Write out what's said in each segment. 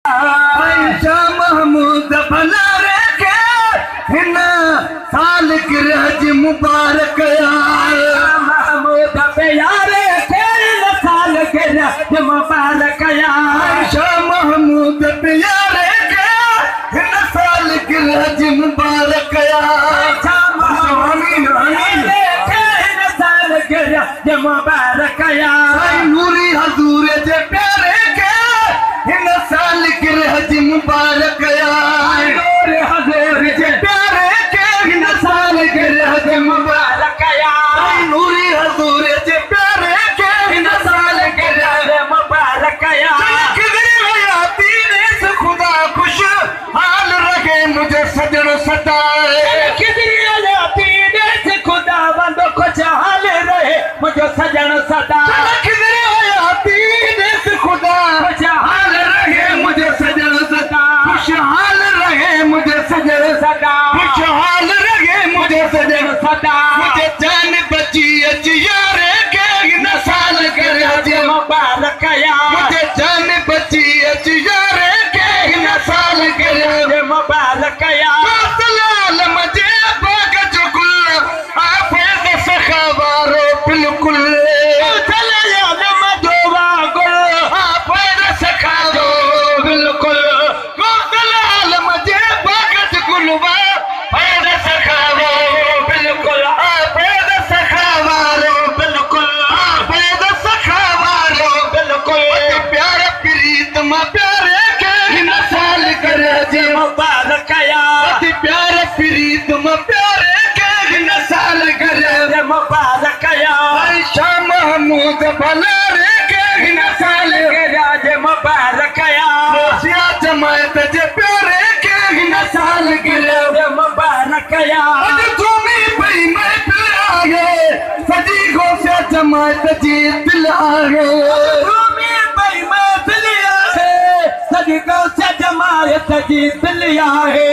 शाह महमूद भलारे के हिन साल गिरज मुबारक महमूद प्यारे के हिन साल गिरज मुबारक शाह महमूद प्यारे के हिन साल गिरज मुबारक मुबारक नूरी हजूर जे प्यारे के हिन साल गिरज मुबारक नूर हजूर जे प्यारे के हिन साल गिरज मुबारक नूरी हजूर जे प्यारे के हिन साल गिरज मुबारक हयाती ने खुदा खुश हाल रहे मुझे सजन सदाए खुदा बंदो खुश हाल रहे मुझे सजन सदा खुदा खुशहाल रहे मुझे सजन सदा खुशहाल रहे मुझे सजन सदा खुशहाल रहे मुझे सजन सदा मुझे जान बची अचियारे के न साल गिरज मुबारक मुझे जान बची अचियारे के न साल गिरज मुबारक लाल मजे बाग चुकुल आपे सखावारो बिल्कुल प्यारे प्रीत प्यारे के न साल गिरज मुबारक शाह महमूद भलारे के न साल गिरज मुबारक जमायत जे प्यारे के न साल गिरज मुबारक तुम्हें भाई मैं पिलाए सजी गो से जमायत जी दिल आगे तुम्हें भाई मैं पिलाए सजी गो से जमायत जी दिल आगे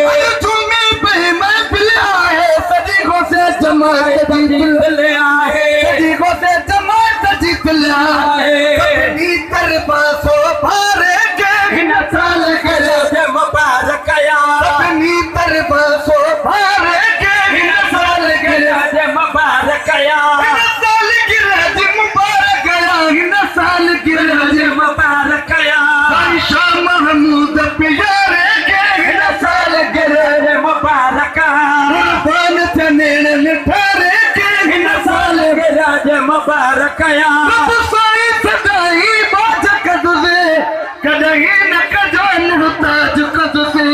तुम्हें भाई मैं पिलाए सजी गो से जमायत जी दिल आगे सजी गो से जमायत जी दिल आगे भीतर बासो भारे के न साल गिरज मुबारक अपनी तरबासो भारे के न साल गिरज मुबारक साल गिरज मुबारक न साल गिरज मुबारक शाह महमूद प्यारे के न साल गिरज मुबारक कुर्बान चनेण निठारे के न साल गिरज मुबारक साई सदाई बाज कदुसे कदही न कजो मुहताज कदुसे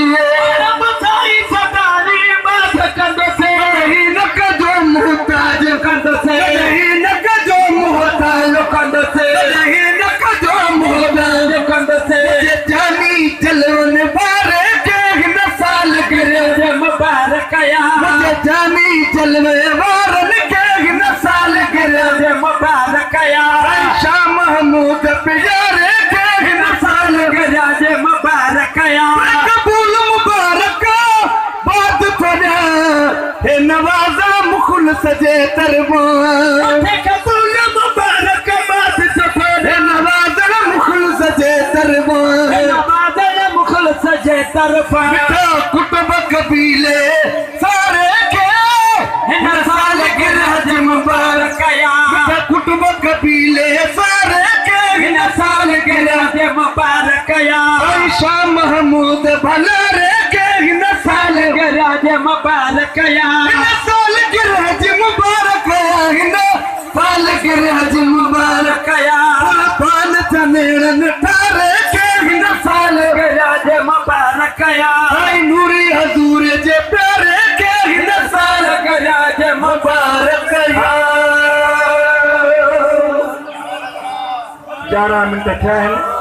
साई सदाई बाज कदुसे कदही न कजो मुहताज कदुसे कदही न कजो मुहताज कदुसे कदही न कजो मुहताज कदुसे जानी जलवन बारे के न साल गिरज मुबारक मुझे जानी जलवे वारन के न साल गिरज मुबारक शाह महमूद प्यारे के न साल गिरज मुबारक कबूल मुबारक बात पड़ा हे नवाजा मुखल सजे तरबान कबूल मुबारक बात सफर नवाजा मुखल सजे तरबान नवाजा मुखल सजे तरबान कुटुंब कबीले सारे के न साल गिरज मुबारक कुटुंब कबीले सारे के न साल गिरज मुबारक शाह महमूद भलारे के न साल गिरज मुबारक न साल गिरज मुबारक न साल गिरज मुबारक पान चनेण निठारे के न साल गिरज मुबारक नूरी हजूर जे प्यारे के न साल गिरज मुबारक 11 मिनट थिया आहिनि।